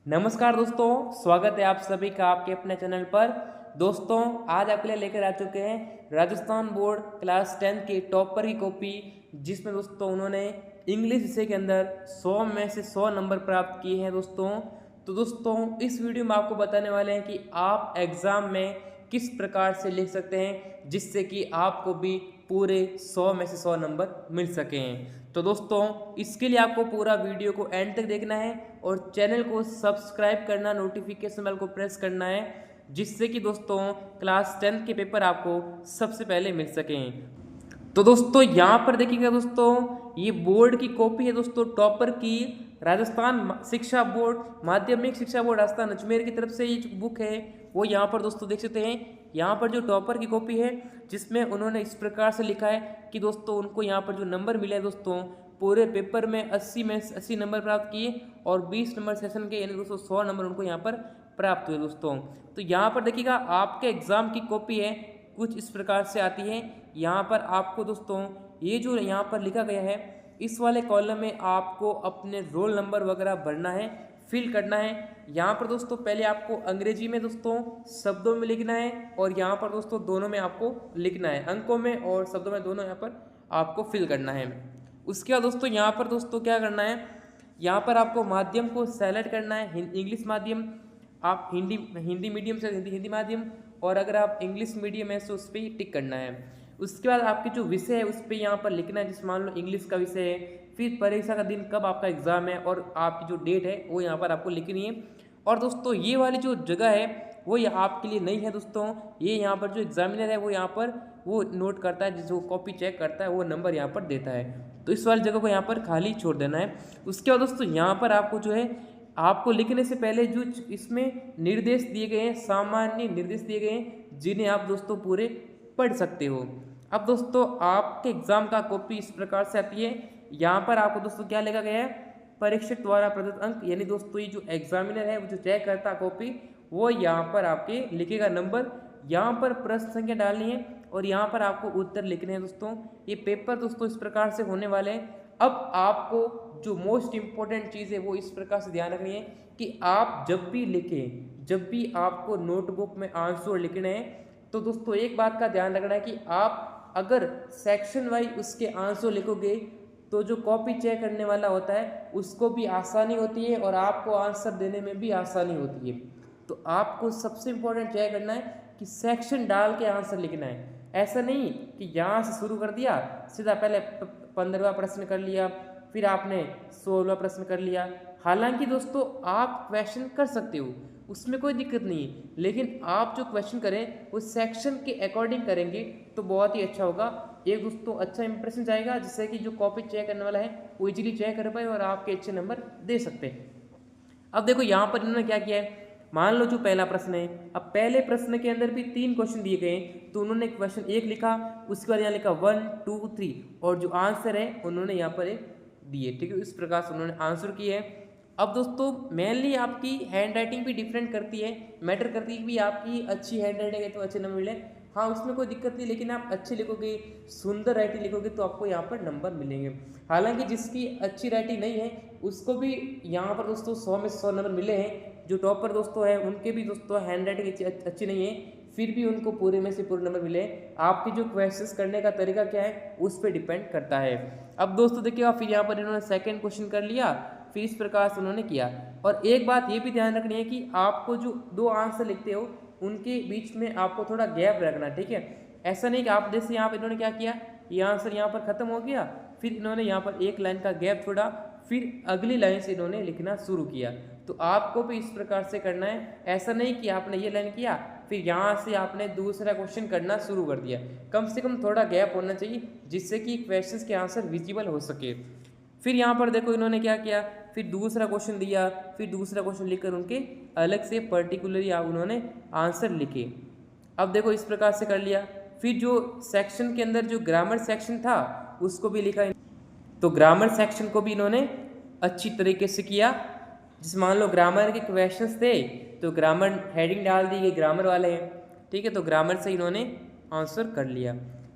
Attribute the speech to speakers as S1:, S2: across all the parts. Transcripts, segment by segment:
S1: नमस्कार दोस्तों, स्वागत है आप सभी का आपके अपने चैनल पर। दोस्तों, आज आपके लिए लेकर आ चुके हैं राजस्थान बोर्ड क्लास 10 के टॉपर की कॉपी, जिसमें दोस्तों उन्होंने इंग्लिश विषय के अंदर 100 में से 100 नंबर प्राप्त किए हैं दोस्तों। तो दोस्तों, इस वीडियो में आपको बताने वाले हैं कि आप एग्ज़ाम में किस प्रकार से लिख सकते हैं जिससे कि आपको भी पूरे 100 में से 100 नंबर मिल सकें। तो दोस्तों, इसके लिए आपको पूरा वीडियो को एंड तक देखना है और चैनल को सब्सक्राइब करना, नोटिफिकेशन बेल को प्रेस करना है, जिससे कि दोस्तों क्लास 10 के पेपर आपको सबसे पहले मिल सकें। तो दोस्तों, यहाँ पर देखिएगा दोस्तों, ये बोर्ड की कॉपी है दोस्तों, टॉपर की। राजस्थान शिक्षा बोर्ड, माध्यमिक शिक्षा बोर्ड राजस्थान अजमेर की तरफ से ये जो बुक है वो यहाँ पर दोस्तों देख सकते हैं। यहाँ पर जो टॉपर की कॉपी है, जिसमें उन्होंने इस प्रकार से लिखा है कि दोस्तों उनको यहाँ पर जो नंबर मिले हैं दोस्तों, पूरे पेपर में 80 में 80 नंबर प्राप्त किए और 20 नंबर सेशन के यानी दोस्तों 100 नंबर उनको यहाँ पर प्राप्त हुए दोस्तों। तो यहाँ पर देखिएगा, आपके एग्जाम की कॉपी है, कुछ इस प्रकार से आती है। यहाँ पर आपको दोस्तों ये जो यहाँ पर लिखा गया है, इस वाले कॉलम में आपको अपने रोल नंबर वगैरह भरना है, फिल करना है। यहाँ पर दोस्तों पहले आपको अंग्रेजी में दोस्तों शब्दों में लिखना है और यहाँ पर दोस्तों दोनों में आपको लिखना है, अंकों में और शब्दों में, दोनों यहाँ पर आपको फिल करना है। उसके बाद दोस्तों यहाँ पर दोस्तों क्या करना है, यहाँ पर आपको माध्यम को सेलेक्ट करना है। इंग्लिश माध्यम, आप हिंदी मीडियम से हिंदी माध्यम, और अगर आप इंग्लिश मीडियम है तो उस पर ही टिक करना है। उसके बाद आपके जो विषय है उस पर यहाँ पर लिखना है, जिस मान लो इंग्लिश का विषय है, फिर परीक्षा का दिन कब आपका एग्ज़ाम है और आपकी जो डेट है वो यहाँ पर आपको लिखनी है। और दोस्तों ये वाली जो जगह है वो आपके लिए नहीं है दोस्तों, ये यहाँ पर जो एग्जामिनर है वो यहाँ पर वो नोट करता है, जो कॉपी चेक करता है वो नंबर यहाँ पर देता है। तो इस वाली जगह को यहाँ पर खाली छोड़ देना है। उसके बाद दोस्तों यहाँ पर आपको जो है, आपको लिखने से पहले जो इसमें निर्देश दिए गए हैं, सामान्य निर्देश दिए गए हैं, जिन्हें आप दोस्तों पूरे पढ़ सकते हो। अब दोस्तों आपके एग्जाम का कॉपी इस प्रकार से आती है। यहाँ पर आपको दोस्तों क्या लिखा गया है, परीक्षक द्वारा प्रदत्त अंक, यानी दोस्तों ये जो एग्जामिनर है वो जो चेक करता है कॉपी, वो यहाँ पर आपके लिखेगा नंबर। यहाँ पर प्रश्न संख्या डालनी है और यहाँ पर आपको उत्तर लिखने हैं दोस्तों। ये पेपर दोस्तों इस प्रकार से होने वाले हैं। अब आपको जो मोस्ट इम्पोर्टेंट चीज़ है वो इस प्रकार से ध्यान रखनी है कि आप जब भी लिखें, जब भी आपको नोटबुक में आंसर लिखने हैं, तो दोस्तों एक बात का ध्यान रखना है कि आप अगर सेक्शन वाइज उसके आंसर लिखोगे तो जो कॉपी चेक करने वाला होता है उसको भी आसानी होती है और आपको आंसर देने में भी आसानी होती है। तो आपको सबसे इम्पोर्टेंट चेक करना है कि सेक्शन डाल के आंसर लिखना है। ऐसा नहीं कि यहाँ से शुरू कर दिया, सीधा पहले 15वां प्रश्न कर लिया, फिर आपने 16वां प्रश्न कर लिया। हालांकि दोस्तों आप क्वेश्चन कर सकते हो, उसमें कोई दिक्कत नहीं है, लेकिन आप जो क्वेश्चन करें वो सेक्शन के अकॉर्डिंग करेंगे तो बहुत ही अच्छा होगा। एक दोस्तों अच्छा इंप्रेशन जाएगा, जिससे कि जो कॉपी चेक करने वाला है वो इजीली चेक कर पाए और आपके अच्छे नंबर दे सकते हैं। अब देखो यहाँ पर इन्होंने क्या किया है, मान लो जो पहला प्रश्न है, अब पहले प्रश्न के अंदर भी 3 क्वेश्चन दिए गए हैं, तो उन्होंने क्वेश्चन 1 लिखा, उसके बाद यहाँ लिखा 1 2 3 और जो आंसर है उन्होंने यहाँ पर एक दिए। ठीक है, इस प्रकार से उन्होंने आंसर किए हैं। अब दोस्तों मेनली आपकी हैंड राइटिंग भी डिफरेंट करती है, मैटर करती है कि आपकी अच्छी हैंड राइटिंग है तो अच्छे नंबर मिले। हाँ, उसमें कोई दिक्कत नहीं, लेकिन आप अच्छे लिखोगे, सुंदर राइटिंग लिखोगे तो आपको यहाँ पर नंबर मिलेंगे। हालांकि जिसकी अच्छी राइटिंग नहीं है उसको भी यहाँ पर दोस्तों 100 में 100 नंबर मिले हैं। जो टॉपर दोस्तों हैं उनके भी दोस्तों हैंड राइटिंग अच्छी नहीं है, फिर भी उनको पूरे में से पूरे नंबर मिले। आपकी जो क्वेश्चंस करने का तरीका क्या है उस पर डिपेंड करता है। अब दोस्तों देखिएगा, फिर यहाँ पर इन्होंने सेकंड क्वेश्चन कर लिया, फिर इस प्रकार से उन्होंने किया। और एक बात ये भी ध्यान रखनी है कि आपको जो 2 आंसर लिखते हो उनके बीच में आपको थोड़ा गैप रखना, ठीक है। ऐसा नहीं कि आप जैसे यहाँ पर इन्होंने क्या किया, ये आंसर यहाँ पर खत्म हो गया, फिर इन्होंने यहाँ पर एक लाइन का गैप छोड़ा, फिर अगली लाइन से इन्होंने लिखना शुरू किया। तो आपको भी इस प्रकार से करना है। ऐसा नहीं कि आपने ये लाइन किया फिर यहाँ से आपने दूसरा क्वेश्चन करना शुरू कर दिया। कम से कम थोड़ा गैप होना चाहिए जिससे कि क्वेश्चंस के आंसर विजिबल हो सके। फिर यहाँ पर देखो इन्होंने क्या किया, फिर दूसरा क्वेश्चन दिया, फिर दूसरा क्वेश्चन लिखकर उनके अलग से पर्टिकुलरली आप उन्होंने आंसर लिखे। अब देखो इस प्रकार से कर लिया। फिर जो सेक्शन के अंदर जो ग्रामर सेक्शन था उसको भी लिखा, तो ग्रामर सेक्शन को भी इन्होंने अच्छी तरीके से किया। जिस मान लो ग्रामर के क्वेश्चंस थे तो ग्रामर हेडिंग डाल दी, ये ग्रामर वाले हैं, ठीक है, तो ग्रामर से इन्होंने आंसर कर लिया।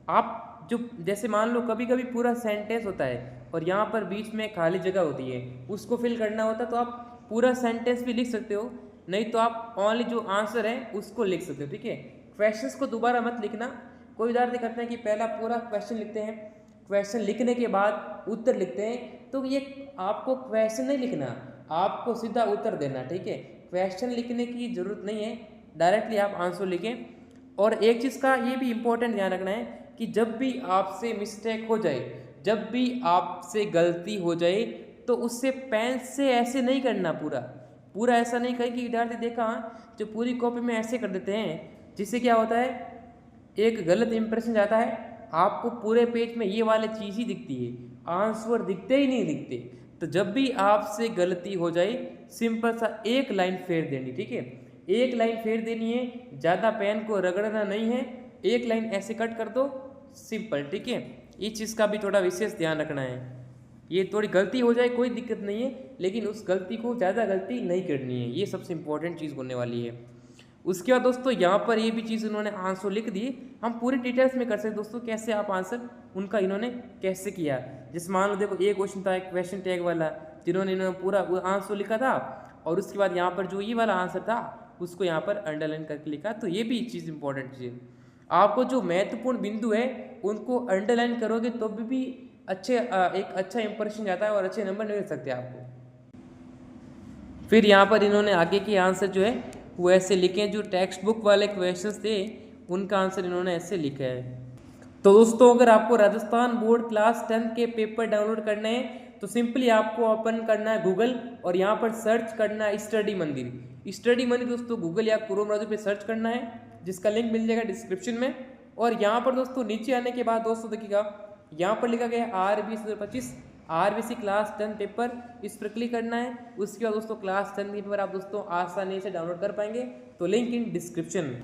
S1: आप जो जैसे मान लो कभी कभी पूरा सेंटेंस होता है और यहाँ पर बीच में खाली जगह होती है, उसको फिल करना होता है, तो आप पूरा सेंटेंस भी लिख सकते हो, नहीं तो आप ओनली जो आंसर है उसको लिख सकते हो। ठीक है, क्वेश्चंस को दोबारा मत लिखना। कोई विद्यार्थी करते हैं कि पहला पूरा क्वेश्चन लिखते हैं, क्वेश्चन लिखने के बाद उत्तर लिखते हैं, तो ये आपको क्वेश्चन नहीं लिखना, आपको सीधा उत्तर देना। ठीक है, क्वेश्चन लिखने की ज़रूरत नहीं है, डायरेक्टली आप आंसर लिखें। और एक चीज़ का ये भी इम्पोर्टेंट ध्यान रखना है कि जब भी आपसे मिस्टेक हो जाए, जब भी आपसे गलती हो जाए, तो उससे पेन से ऐसे नहीं करना, पूरा ऐसा नहीं करें कि विद्यार्थी देखा जो पूरी कॉपी में ऐसे कर देते हैं, जिससे क्या होता है एक गलत इंप्रेशन जाता है, आपको पूरे पेज में ये वाली चीज़ ही दिखती है, आंसर दिखते ही नहीं दिखते। तो जब भी आपसे गलती हो जाए, सिंपल सा एक लाइन फेर देनी। ठीक है, एक लाइन फेर देनी है, ज़्यादा पेन को रगड़ना नहीं है, एक लाइन ऐसे कट कर दो, सिंपल। ठीक है, इस चीज़ का भी थोड़ा विशेष ध्यान रखना है। ये थोड़ी गलती हो जाए कोई दिक्कत नहीं है, लेकिन उस गलती को ज़्यादा गलती नहीं करनी है, ये सबसे इम्पोर्टेंट चीज़ होने वाली है। उसके बाद दोस्तों यहाँ पर ये भी चीज़ उन्होंने आंसर लिख दी, हम पूरी डिटेल्स में कर सकते दोस्तों कैसे आप आंसर उनका इन्होंने कैसे किया। जैसे मान लो देखो एक क्वेश्चन था, एक क्वेश्चन टैग वाला, जिन्होंने इन्होंने पूरा आंसर लिखा था, और उसके बाद यहाँ पर जो ये वाला आंसर था उसको यहाँ पर अंडरलाइन करके लिखा। तो ये भी चीज़ इंपॉर्टेंट चीज़ है, आपको जो महत्वपूर्ण बिंदु है उनको अंडरलाइन करोगे तो भी एक अच्छा इंप्रेशन जाता है और अच्छे नंबर मिल सकते हैं आपको। फिर यहाँ पर इन्होंने आगे के आंसर जो है वो ऐसे लिखे हैं, जो टेक्स्ट बुक वाले क्वेश्चंस थे उनका आंसर इन्होंने ऐसे लिखा है। तो दोस्तों अगर आपको राजस्थान बोर्ड क्लास 10 के पेपर डाउनलोड करने हैं तो सिंपली आपको ओपन करना है गूगल, और यहाँ पर सर्च करना है स्टडी मंदिर। स्टडी मंदिर दोस्तों गूगल या क्रोम ब्राउज़र पे सर्च करना है, जिसका लिंक मिल जाएगा डिस्क्रिप्शन में। और यहाँ पर दोस्तों नीचे आने के बाद दोस्तों देखिएगा यहाँ पर लिखा गया है RBC 2025 RBC क्लास 10 पेपर, इस पर क्लिक करना है। उसके बाद दोस्तों क्लास 10 के पेपर आप दोस्तों आसानी से डाउनलोड कर पाएंगे, तो लिंक इन डिस्क्रिप्शन में।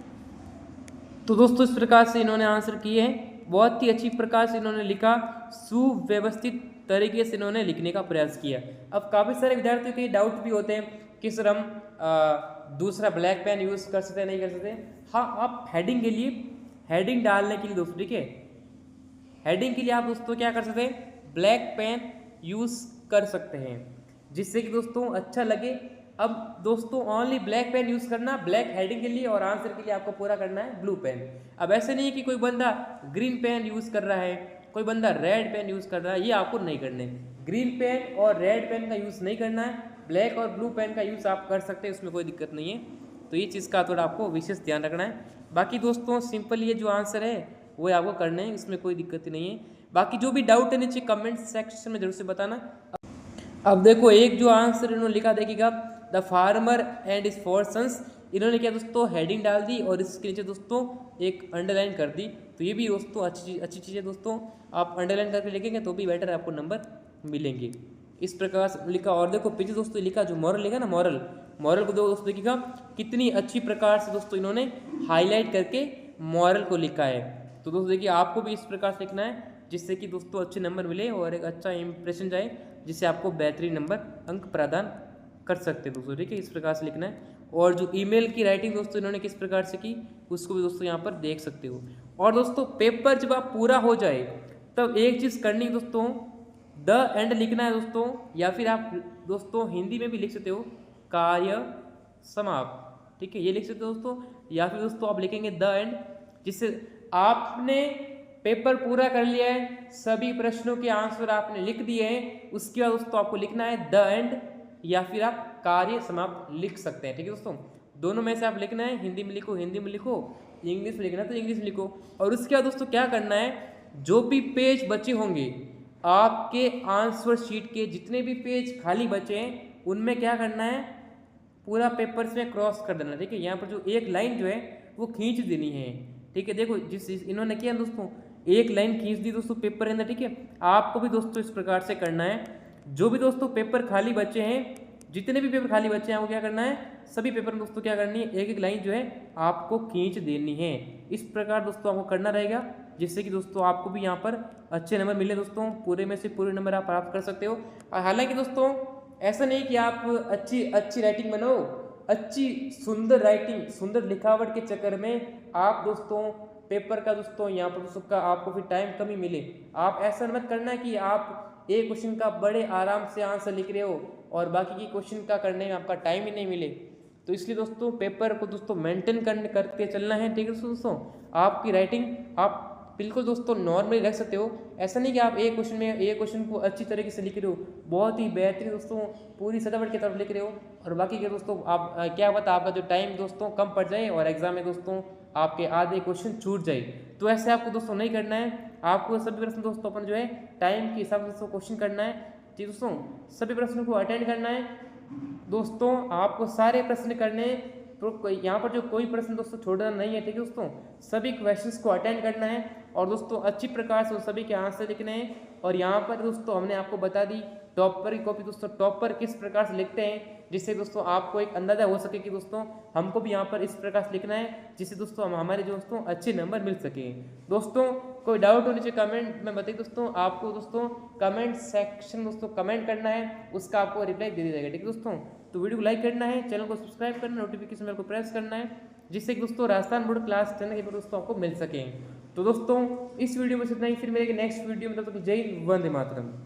S1: तो दोस्तों इस प्रकार से इन्होंने आंसर किए हैं, बहुत ही अच्छी प्रकार से इन्होंने लिखा, सुव्यवस्थित तरीके से इन्होंने लिखने का प्रयास किया। अब काफ़ी सारे विद्यार्थियों के डाउट भी होते हैं कि सर हम दूसरा ब्लैक पेन यूज़ कर सकते हैं नहीं कर सकते। हाँ, आप हेडिंग के लिए, हेडिंग डालने के लिए दोस्तों, ठीक है, हेडिंग के लिए आप दोस्तों क्या कर सकते हैं, ब्लैक पेन यूज़ कर सकते हैं, जिससे कि दोस्तों अच्छा लगे। अब दोस्तों ओनली ब्लैक पेन यूज़ करना ब्लैक हेडिंग के लिए, और आंसर के लिए आपको पूरा करना है ब्लू पेन। अब ऐसे नहीं है कि कोई बंदा ग्रीन पेन यूज़ कर रहा है, कोई बंदा रेड पेन यूज़ कर रहा है, ये आपको नहीं करने। ग्रीन पेन और रेड पेन का यूज़ नहीं करना है, ब्लैक और ब्लू पेन का यूज़ आप कर सकते हैं, उसमें कोई दिक्कत नहीं है। तो ये चीज़ का थोड़ा आपको विशेष ध्यान रखना है। बाकी दोस्तों सिंपल ये जो आंसर है वो आपको करने हैं, इसमें कोई दिक्कत नहीं है। बाकी जो भी डाउट है नीचे कमेंट सेक्शन में जरूर से बताना। अब देखो एक जो आंसर इन्होंने लिखा देखिएगा, the farmer and his four sons, इन्होंने क्या दोस्तों हेडिंग डाल दी और इसके नीचे दोस्तों एक अंडरलाइन कर दी। तो ये भी दोस्तों अच्छी चीज़ है दोस्तों, आप अंडरलाइन करके लिखेंगे तो भी बेटर आपको नंबर मिलेंगे। इस प्रकार से लिखा। और देखो पीछे दोस्तों लिखा जो मॉरल लिखा ना, मॉरल को दोस्तों देखिएगा कितनी अच्छी प्रकार से दोस्तों इन्होंने हाईलाइट करके मॉरल को लिखा है। तो दोस्तों देखिए आपको भी इस प्रकार से लिखना है, जिससे कि दोस्तों अच्छे नंबर मिले और एक अच्छा इंप्रेशन जाए, जिससे आपको बेहतरीन नंबर अंक प्रदान कर सकते हैं दोस्तों। ठीक है, इस प्रकार से लिखना है। और जो ईमेल की राइटिंग दोस्तों इन्होंने किस प्रकार से की उसको भी दोस्तों यहाँ पर देख सकते हो। और दोस्तों पेपर जब आप पूरा हो जाए तब एक चीज़ करनी है दोस्तों, द एंड लिखना है दोस्तों, या फिर आप दोस्तों हिंदी में भी लिख सकते हो कार्य समाप्त। ठीक है, ये लिख सकते हो दोस्तों, या फिर दोस्तों आप लिखेंगे द एंड, जिससे आपने पेपर पूरा कर लिया है, सभी प्रश्नों के आंसर आपने लिख दिए हैं। उसके बाद दोस्तों आपको लिखना है द एंड, या फिर आप कार्य समाप्त लिख सकते हैं। ठीक है दोस्तों, दोनों में से आप लिखना है, हिंदी में लिखो हिंदी में लिखो, इंग्लिश में लिखना है तो इंग्लिश में लिखो। और उसके बाद दोस्तों क्या करना है, जो भी पेज बचे होंगे आपके आंसर शीट के, जितने भी पेज खाली बचे हैं उनमें क्या करना है, पूरा पेपर से क्रॉस कर देना। ठीक है, यहाँ पर जो एक लाइन जो है वो खींच देनी है। ठीक है, देखो जिस इन्होंने किया दोस्तों एक लाइन खींच दी दोस्तों पेपर के अंदर। ठीक है, आपको भी दोस्तों इस प्रकार से करना है। जो भी दोस्तों पेपर खाली बचे हैं, जितने भी पेपर खाली बचे हैं वो क्या करना है, सभी पेपर में दोस्तों क्या करनी है, एक एक लाइन जो है आपको खींच देनी है। इस प्रकार दोस्तों आपको करना रहेगा, जिससे कि दोस्तों आपको भी यहाँ पर अच्छे नंबर मिले दोस्तों, पूरे में से पूरे नंबर आप प्राप्त कर सकते हो। हालांकि दोस्तों ऐसा नहीं कि आप अच्छी राइटिंग बनाओ, अच्छी सुंदर राइटिंग सुंदर लिखावट के चक्कर में आप दोस्तों पेपर का दोस्तों यहाँ पर दोस्तों का आपको फिर टाइम कम ही मिले। आप ऐसा मत करना कि आप एक क्वेश्चन का बड़े आराम से आंसर लिख रहे हो और बाकी के क्वेश्चन का करने में आपका टाइम ही नहीं मिले। तो इसलिए दोस्तों पेपर को दोस्तों मेंटेन करके चलना है, ठीक है दोस्तों। आपकी राइटिंग आप बिल्कुल दोस्तों नॉर्मली रख सकते हो, ऐसा नहीं कि आप एक क्वेश्चन को अच्छी तरीके से लिख रहे हो, बहुत ही बेहतरीन दोस्तों पूरी सजावट की तरफ लिख रहे हो, और बाकी के दोस्तों आप क्या पता आपका जो टाइम दोस्तों कम पड़ जाए और एग्जाम में दोस्तों आपके आधे क्वेश्चन छूट जाए। तो ऐसे आपको दोस्तों नहीं करना है, आपको सभी प्रश्न दोस्तों अपन जो है टाइम के हिसाब से दोस्तों क्वेश्चन करना है, ठीक दोस्तों। सभी प्रश्नों को अटेंड करना है दोस्तों, आपको सारे प्रश्न करने हैं, तो यहाँ पर जो कोई प्रश्न दोस्तों छोड़ना नहीं है, ठीक है दोस्तों। सभी क्वेश्चंस को अटेंड करना है और दोस्तों अच्छी प्रकार से सभी के आंसर लिखने हैं। और यहाँ पर दोस्तों हमने आपको बता दी टॉपर की कॉपी दोस्तों टॉपर किस प्रकार से लिखते हैं, जिससे दोस्तों आपको एक अंदाजा हो सके कि दोस्तों हमको भी यहाँ पर इस प्रकार से लिखना है, जिससे दोस्तों हमारे दोस्तों अच्छे नंबर मिल सके। दोस्तों कोई डाउट हो नीचे कमेंट में बताइए दोस्तों, आपको दोस्तों कमेंट सेक्शन दोस्तों कमेंट करना है, उसका आपको रिप्लाई दे दिया जाएगा, ठीक है दोस्तों। तो वीडियो को लाइक करना है, चैनल को सब्सक्राइब करना है, नोटिफिकेशन बेल को प्रेस करना है, जिससे कि दोस्तों राजस्थान बोर्ड क्लास 10 के पेपर दोस्तों आपको मिल सके। तो दोस्तों इस वीडियो में इतना ही, फिर मिलेंगे नेक्स्ट वीडियो में, तब तक जय हिंद, वंदे मातरम।